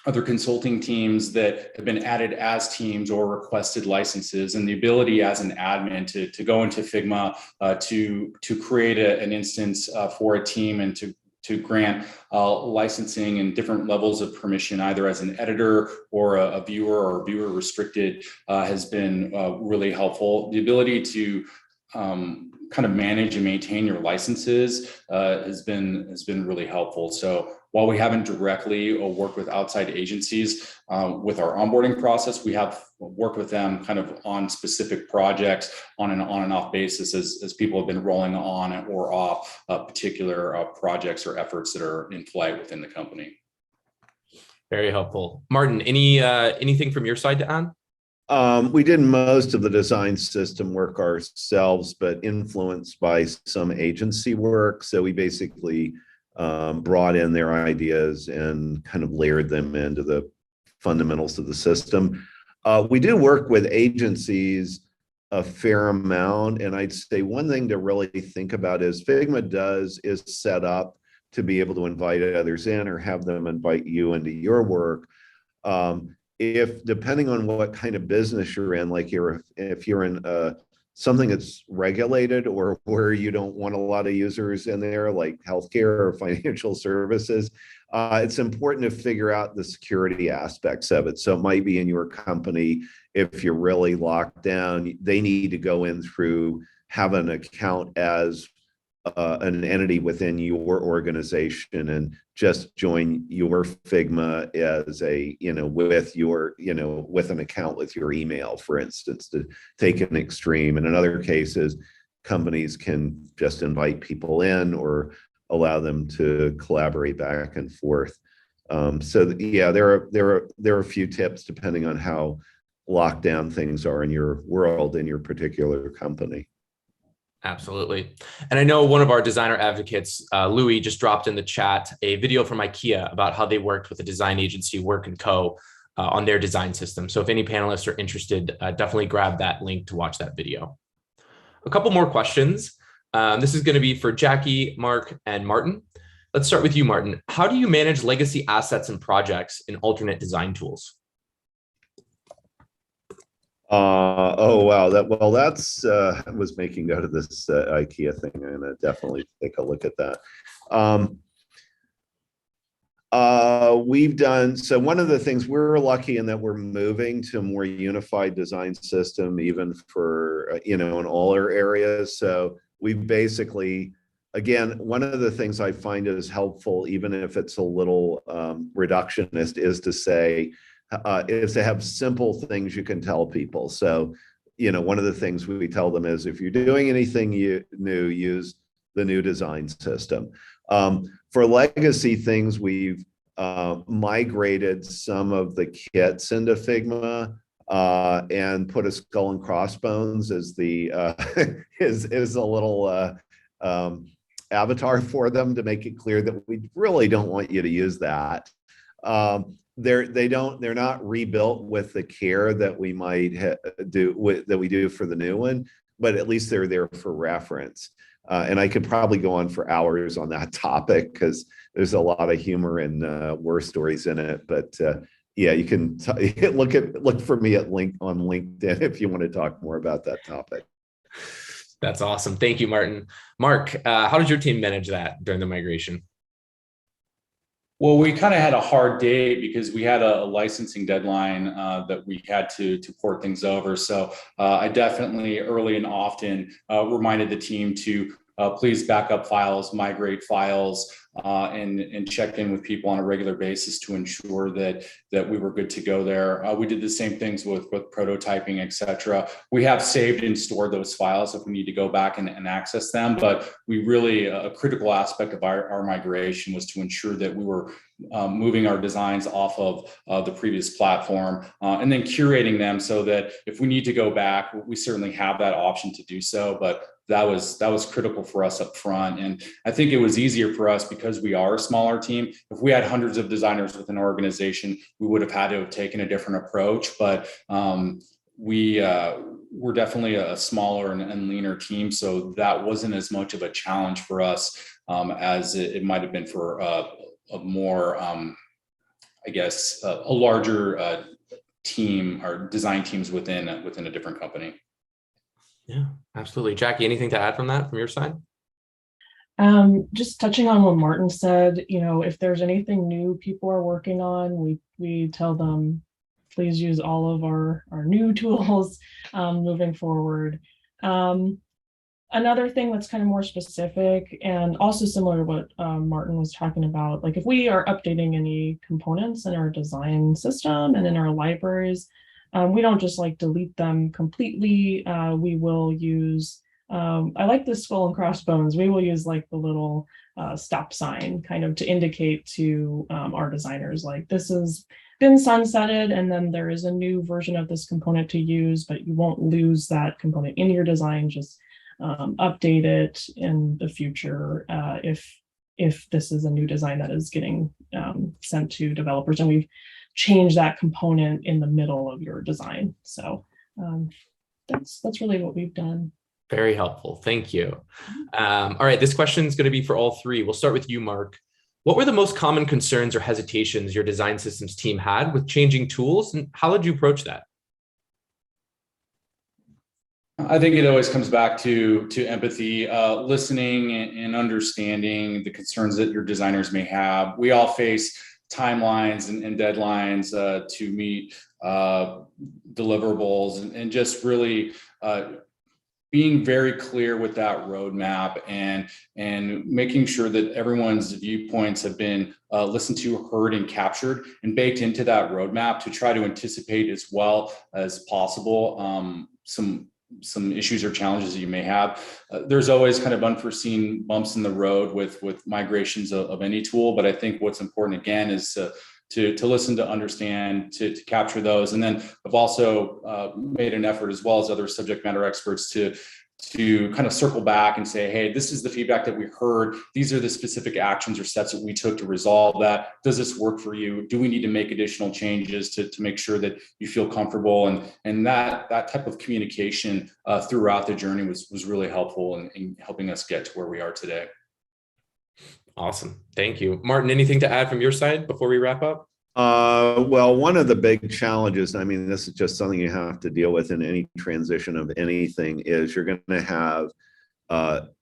other consulting teams that have been added as teams or requested licenses, and the ability as an admin to go into Figma to create an instance for a team and to grant licensing and different levels of permission, either as an editor or a viewer or viewer restricted, has been really helpful. The ability to kind of manage and maintain your licenses has been really helpful. So while we haven't directly worked with outside agencies with our onboarding process, we have worked with them kind of on specific projects on and off basis as people have been rolling on or off particular projects or efforts that are in flight within the company. Very helpful. Martin, anything from your side to add? We did most of the design system work ourselves, but influenced by some agency work. So we basically brought in their ideas and kind of layered them into the fundamentals of the system. We do work with agencies a fair amount. And I'd say one thing to really think about is Figma is set up to be able to invite others in or have them invite you into your work. If depending on what kind of business you're in, like if you're in something that's regulated or where you don't want a lot of users in there, like healthcare or financial services, it's important to figure out the security aspects of it. So it might be in your company, if you're really locked down, they need to go in through, have an account as an entity within your organization and just join your Figma as with an account with your email, for instance, to take an extreme. And in other cases, companies can just invite people in or allow them to collaborate back and forth. Yeah, there are a few tips depending on how locked down things are in your world, in your particular company. Absolutely. And I know one of our designer advocates, Louis, just dropped in the chat a video from IKEA about how they worked with a design agency, Work & Co, on their design system. So if any panelists are interested, definitely grab that link to watch that video. A couple more questions. This is going to be for Jackie, Mark, and Martin. Let's start with you, Martin. How do you manage legacy assets and projects in alternate design tools? Oh wow, that's I was making note of this IKEA thing. I'm gonna definitely take a look at that. We've done so. One of the things, we're lucky in that we're moving to a more unified design system, even for in all our areas. So we basically, again, one of the things I find is helpful, even if it's a little reductionist, is to have simple things you can tell people. So, one of the things we tell them is, if you're doing anything new, use the new design system. For legacy things, we've migrated some of the kits into Figma and put a skull and crossbones as the is a little avatar for them, to make it clear that we really don't want you to use that. They're not rebuilt with the care that we might that we do for the new one, but at least they're there for reference. And I could probably go on for hours on that topic, because there's a lot of humor and war stories in it. But yeah, you can look for me on LinkedIn if you want to talk more about that topic. That's awesome. Thank you, Martin. Mark, how did your team manage that during the migration? Well, we kind of had a hard day because we had a licensing deadline that we had to port things over. So I definitely early and often reminded the team to please back up files, migrate files, and check in with people on a regular basis to ensure that we were good to go there. We did the same things with prototyping, et cetera. We have saved and stored those files if we need to go back and access them. But we really, a critical aspect of our migration was to ensure that we were moving our designs off of the previous platform and then curating them so that if we need to go back, we certainly have that option to do so. But that was critical for us up front. And I think it was easier for us because we are a smaller team. If we had hundreds of designers within our organization, we would have had to have taken a different approach. But we're definitely a smaller and leaner team. So that wasn't as much of a challenge for us as it might have been for a more, I guess, a larger team or design teams within a different company. Yeah, absolutely. Jackie, anything to add from your side? Just touching on what Martin said, if there's anything new people are working on, we tell them, please use all of our new tools moving forward. Another thing that's kind of more specific and also similar to what Martin was talking about, like if we are updating any components in our design system and in our libraries, we don't just like delete them completely. We will use, I like the skull and crossbones. We will use like the little stop sign kind of to indicate to our designers, like this has been sunsetted and then there is a new version of this component to use, but you won't lose that component in your design. Just update it in the future if this is a new design that is getting sent to developers and we've changed that component in the middle of your design. So that's really what we've done. Very helpful. Thank you. All right, this question is going to be for all three. We'll start with you, Mark. What were the most common concerns or hesitations your design systems team had with changing tools, and how did you approach that? I think it always comes back to empathy, listening and understanding the concerns that your designers may have. We all face timelines and deadlines to meet deliverables and just really being very clear with that roadmap and making sure that everyone's viewpoints have been listened to, heard, and captured and baked into that roadmap to try to anticipate as well as possible some issues or challenges that you may have. There's always kind of unforeseen bumps in the road with migrations of any tool, but I think what's important again is to listen, to understand, to capture those. And then I've also made an effort, as well as other subject matter experts, to kind of circle back and say, hey, this is the feedback that we heard. These are the specific actions or steps that we took to resolve that. Does this work for you? Do we need to make additional changes to make sure that you feel comfortable? And that type of communication throughout the journey was really helpful in helping us get to where we are today. Awesome. Thank you. Martin, anything to add from your side before we wrap up? Well, one of the big challenges, I mean, this is just something you have to deal with in any transition of anything, is you're going to have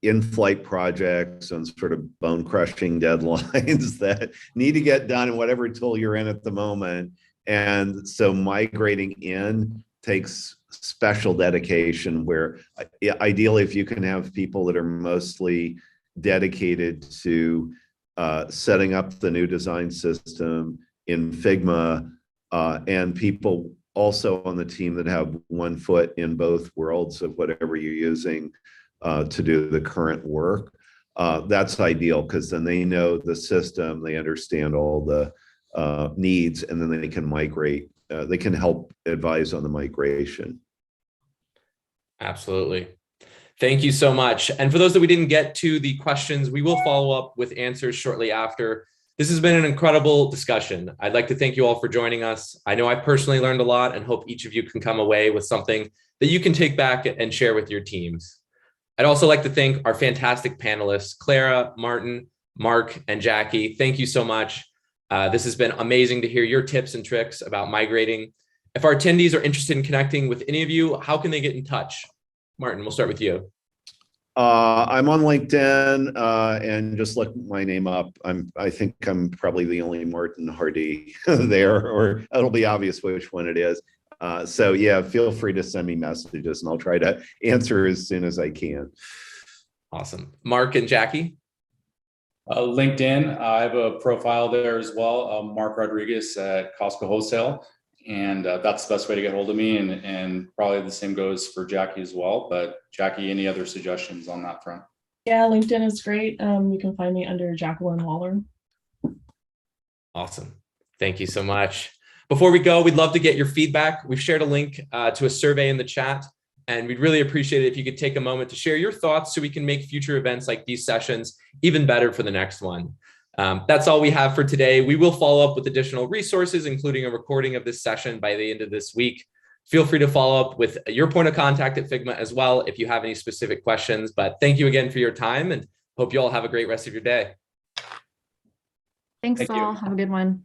in-flight projects and sort of bone-crushing deadlines that need to get done in whatever tool you're in at the moment. And so migrating in takes special dedication where ideally, if you can have people that are mostly dedicated to setting up the new design system in Figma, and people also on the team that have one foot in both worlds of whatever you're using to do the current work. That's ideal because then they know the system, they understand all the needs, and then they can migrate. They can help advise on the migration. Absolutely. Thank you so much. And for those that we didn't get to the questions, we will follow up with answers shortly after. This has been an incredible discussion. I'd like to thank you all for joining us. I know I personally learned a lot and hope each of you can come away with something that you can take back and share with your teams. I'd also like to thank our fantastic panelists, Clara, Martin, Mark, and Jackie. Thank you so much. This has been amazing to hear your tips and tricks about migrating. If our attendees are interested in connecting with any of you, how can they get in touch? Martin, we'll start with you. I'm on LinkedIn and just look my name up. I think I'm probably the only Martin Hardy there, or it'll be obvious which one it is. So yeah, feel free to send me messages and I'll try to answer as soon as I can. Awesome. Mark and Jackie? LinkedIn, I have a profile there as well, Mark Rodriguez at Costco Wholesale. And that's the best way to get hold of me. And probably the same goes for Jackie as well. But Jackie, any other suggestions on that front? Yeah, LinkedIn is great. You can find me under Jacqueline Waller. Awesome. Thank you so much. Before we go, we'd love to get your feedback. We've shared a link to a survey in the chat, and we'd really appreciate it if you could take a moment to share your thoughts so we can make future events like these sessions even better for the next one. That's all we have for today. We will follow up with additional resources, including a recording of this session by the end of this week. Feel free to follow up with your point of contact at Figma as well if you have any specific questions. But thank you again for your time and hope you all have a great rest of your day. Thanks Thank you. all. Have a good one.